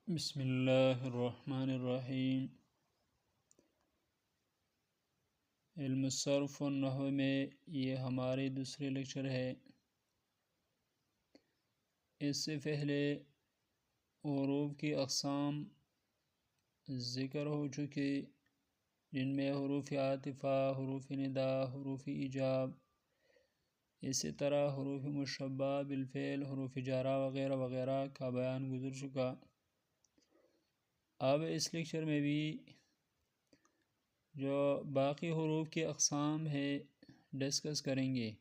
بسم اللہ الرحمن الرحیم۔ علم الصرف و نحو میں یہ ہمارے دوسرے لیکچر ہے۔ اس سے پہلے حروف کی اقسام ذکر ہو چکی، جن میں حروف عاطفہ، حروف ندا، حروف ایجاب، اسی طرح حروف مشبہ بالفعل، حروف جارہ وغیرہ وغیرہ کا بیان گزر چکا۔ اب اس لیکچر میں بھی جو باقی حروف کی اقسام ہے ڈسکس کریں گے۔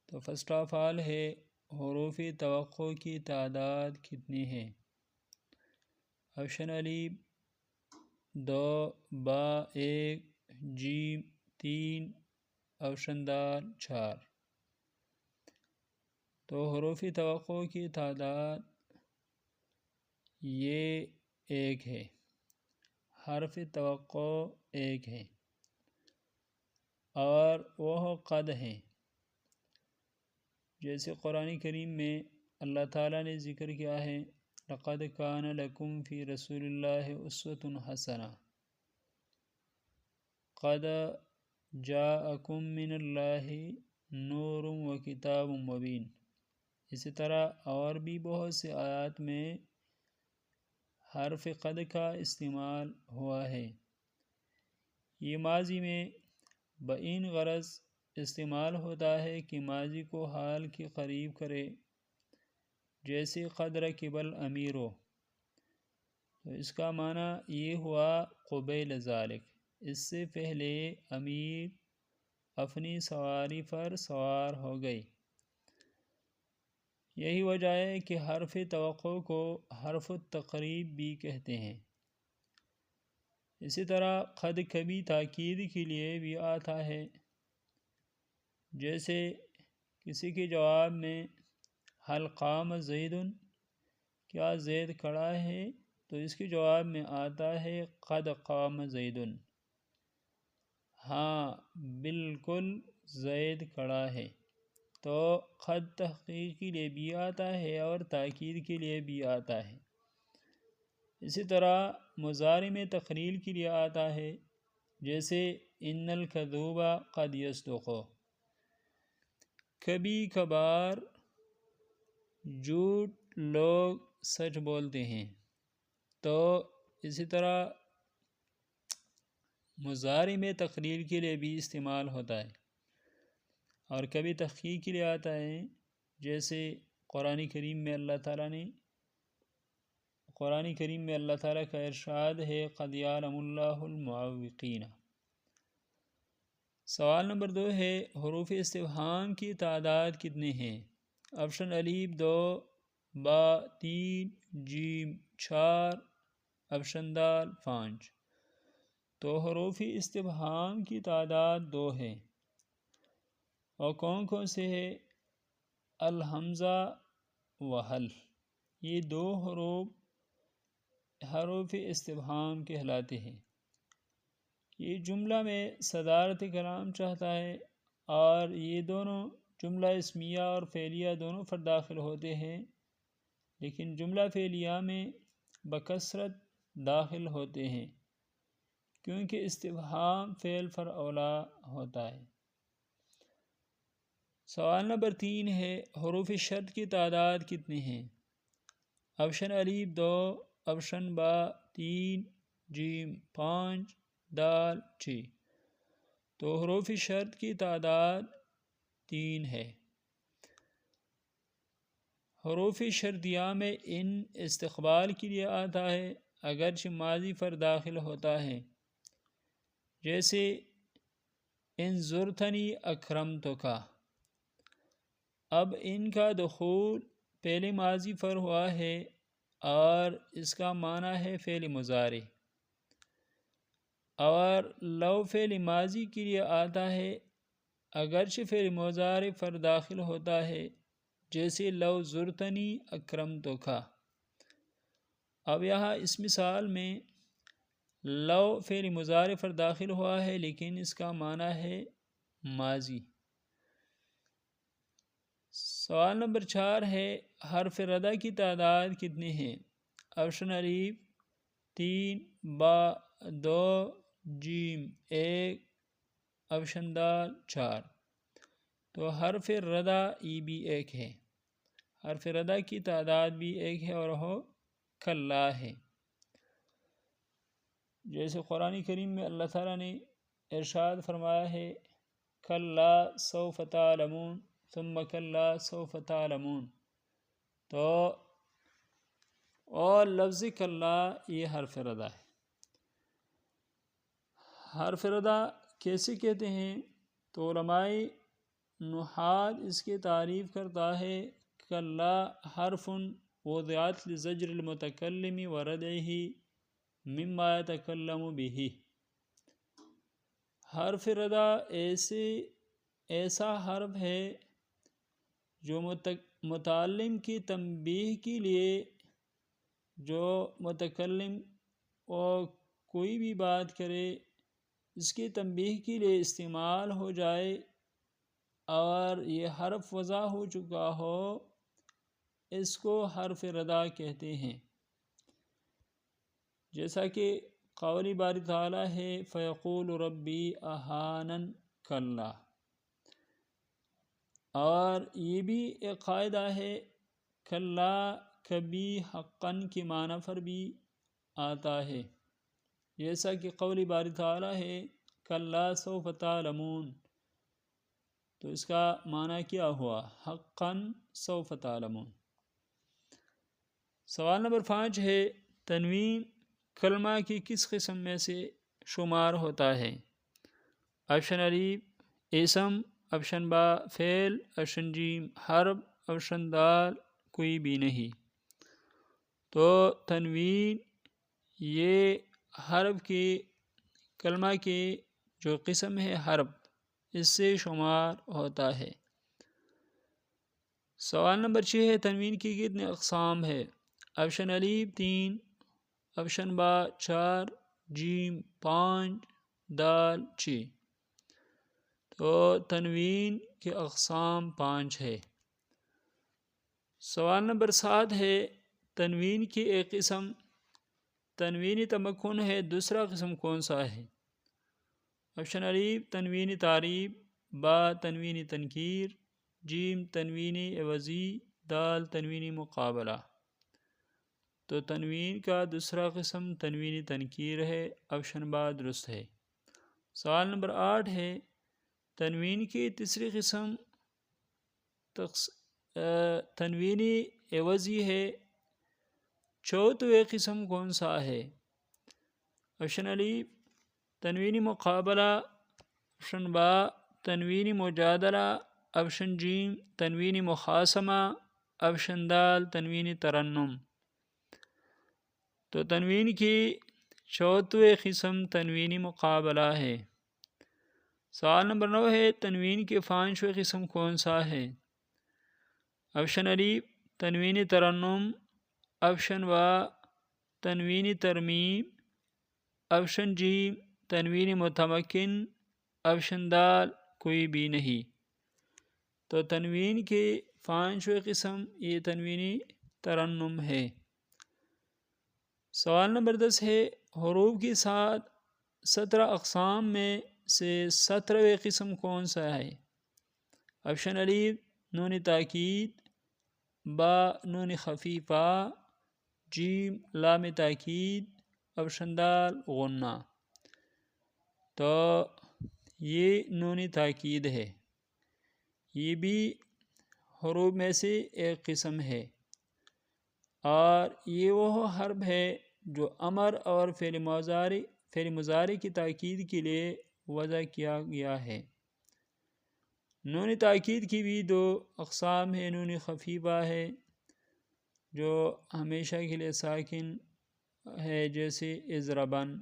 تو فرسٹ آف آل ہے حروف توقع کی تعداد کتنی ہے؟ آپشن الف 2، با 1، جیم 3، آپشن دال 4۔ تو حروف توقع کی تعداد یہ 1 ہے، حرف توقع 1 ہے، اور وہ قد ہیں۔ جیسے قرآن کریم میں اللہ تعالیٰ نے ذکر کیا ہے، لَقَدْ كَانَ لَكُمْ فِي رَسُولِ اللَّهِ أُسْوَةٌ حَسَنَةٌ، قَدْ جَاءَكُم مِّنَ اللَّهِ نُورٌ وَكِتَابٌ مُّبِينٌ۔ اسی طرح اور بھی بہت سے آیات میں حرف قد کا استعمال ہوا ہے۔ یہ ماضی میں بین غرض استعمال ہوتا ہے کہ ماضی کو حال کے قریب کرے، جیسے قد رکب الامیر، تو اس کا معنی یہ ہوا قبیل ذالک، اس سے پہلے امیر اپنی سواری پر سوار ہو گئی۔ یہی وجہ ہے کہ حرف توقع کو حرف التقریب بھی کہتے ہیں۔ اسی طرح قد کبھی تاکید کے لیے بھی آتا ہے، جیسے کسی کے جواب میں حل قام زید، کیا زید کھڑا ہے؟ تو اس کے جواب میں آتا ہے قد قام زید، ہاں بالکل زید کھڑا ہے۔ تو قد تحقیق کے لیے بھی آتا ہے اور تاکید کے لیے بھی آتا ہے۔ اسی طرح مضارع میں تقلیل کے لیے آتا ہے، جیسے ان الکذوب قد یصدق، کبھی کبھار جھوٹ لوگ سچ بولتے ہیں۔ تو اسی طرح مضارع میں تقلیل کے لیے بھی استعمال ہوتا ہے، اور کبھی تحقیق کے لیے آتا ہے، جیسے قرآن کریم میں اللہ تعالیٰ کا ارشاد ہے قد یعلم اللہ المعوقین۔ سوال نمبر 2 ہے حروف استفہام کی تعداد کتنے ہیں؟ آپشن الف 2، با 3، جیم 4، آپشن دال 5۔ تو حروف استفہام کی تعداد 2 ہے، اور کون کون سے ہے؟ الحمزہ و حل، یہ 2 حروف استفہام کہلاتے ہیں۔ یہ جملہ میں صدارت کلام چاہتا ہے، اور یہ دونوں جملہ اسمیہ اور فعلیہ دونوں پر داخل ہوتے ہیں، لیکن جملہ فعلیہ میں بکثرت داخل ہوتے ہیں، کیونکہ استفہام فعل پر اولا ہوتا ہے۔ سوال نمبر 3 ہے حروف شرط کی تعداد کتنی ہیں؟ آپشن الف 2، آپشن با 3، جیم 5، دال 6۔ تو حروف شرط کی تعداد 3 ہے۔ حروف شرطیہ میں ان استقبال کے لیے آتا ہے، اگرچہ ماضی پر داخل ہوتا ہے، جیسے ان زرتنی اکرمتک۔ اب ان کا دخول پہلے ماضی پر ہوا ہے، اور اس کا معنی ہے فعل مضارع، اور لو فعل ماضی کے لیے آتا ہے، اگرچہ فعل مضارع پر داخل ہوتا ہے، جیسے لو زرتنی اکرمتک۔ اب یہاں اس مثال میں لو فعل مضارع پر داخل ہوا ہے، لیکن اس کا معنی ہے ماضی۔ سوال نمبر 4 ہے حرف ردہ کی تعداد کتنی ہے؟ آپشن الف 3 با 2 جیم 1 آپشن دال 4۔ تو حرف ردہ ای بھی ایک ہے، حرف ردہ کی تعداد بھی ایک ہے اور وہ کلا ہے۔ جیسے قرآن کریم میں اللہ تعالیٰ نے ارشاد فرمایا ہے کلا سوف تعلمون ثم کلا سوف تعلمون، تو اور لفظ کلا یہ حرف ردہ ہے۔ حرف ردہ کیسے کہتے ہیں؟ تو علماء نحات اس کی تعریف کرتا ہے کلا حرف وضعت لزجر المتکلم وردعہ مما یتکلم به۔ حرف ردہ ایسا حرف ہے جو متعلم کی تنبیہ کے لیے، جو متکلم اور کوئی بھی بات کرے اس کی تنبیہ کے لیے استعمال ہو جائے اور یہ حرف وضع ہو چکا ہو، اس کو حرف ردہ کہتے ہیں۔ جیسا کہ قول باری تعالیٰ ہے فیقول ربی اہانن کلا، اور یہ بھی ایک قاعدہ ہے کلا کبھی حقاً کے معنی پر بھی آتا ہے، جیسا کہ قول باری تعالیٰ ہے کلا سوف تعلمون، تو اس کا معنی کیا ہوا؟ حقاً سوف تعلمون۔ سوال نمبر 5 ہے تنوین کلمہ کی کس قسم میں سے شمار ہوتا ہے؟ آپشن الف اسم، آپشن با فعل، آپشن جیم حرف، آپشن دال کوئی بھی نہیں۔ تو تنوین یہ حرف کی کلمہ کی جو قسم ہے حرف، اس سے شمار ہوتا ہے۔ سوال نمبر 6 ہے تنوین کی کتنے اقسام ہے؟ آپشن الف 3، آپشن با 4، جیم 5، دال 6۔ تو تنوین کے اقسام 5 ہے۔ سوال نمبر 7 ہے تنوین کی ایک قسم تنوین تمکن ہے، دوسرا قسم کون سا ہے؟ آپشن الف تنوین تعریب، با تنوین تنکیر، جیم تنوین عوضی، دال تنوین مقابلہ۔ تو تنوین کا دوسرا قسم تنوین تنکیر ہے، آپشن با درست ہے۔ سوال نمبر 8 ہے تنوین کی تیسری قسم تنوین عوضی ہے، چوتھویں قسم کون سا ہے؟ آپشن الف تنوین مقابلہ، آپشن با تنوین مجادلہ، آپشن جیم تنوین مخاصمہ، آپشن دال تنوین ترنم۔ تو تنوین کی چوتھویں قسم تنوین مقابلہ ہے۔ سوال نمبر 9 ہے تنوین کی 5ویں قسم کون سا ہے؟ آپشن الف تنوین ترنم، آپشن با تنوین ترمیم، آپشن جیم تنوین متمکن، آپشن دال کوئی بھی نہیں۔ تو تنوین کی 5ویں قسم یہ تنوین ترنم ہے۔ سوال نمبر 10 ہے حروف کی 17 اقسام میں سے 17ویں قسم کون سا ہے؟ آپشن الف نون تاکید، با نون خفیفہ، جیم لام تاکید، آپشن دال غنہ۔ تو یہ نون تاکید ہے، یہ بھی حروف میں سے ایک قسم ہے، اور یہ وہ حرف ہے جو امر اور فعل مضارع کی تاکید کے لیے وضع کیا گیا ہے۔ نون تاکید کی بھی 2 اقسام ہیں، نون خفیفہ ہے جو ہمیشہ کے لیے ساکن ہے جیسے اضربن،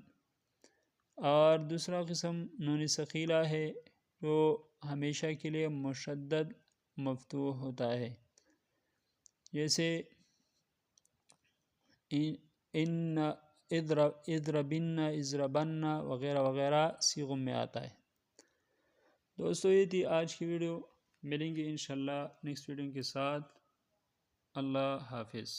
اور دوسرا قسم نون ثقیلہ ہے جو ہمیشہ کے لیے مشدد مفتوح ہوتا ہے جیسے ان اضربن، اضربن وغیرہ وغیرہ صیغوں میں آتا ہے۔ دوستو یہ تھی آج کی ویڈیو، ملیں گے انشاءاللہ نیکسٹ ویڈیو کے ساتھ۔ اللہ حافظ۔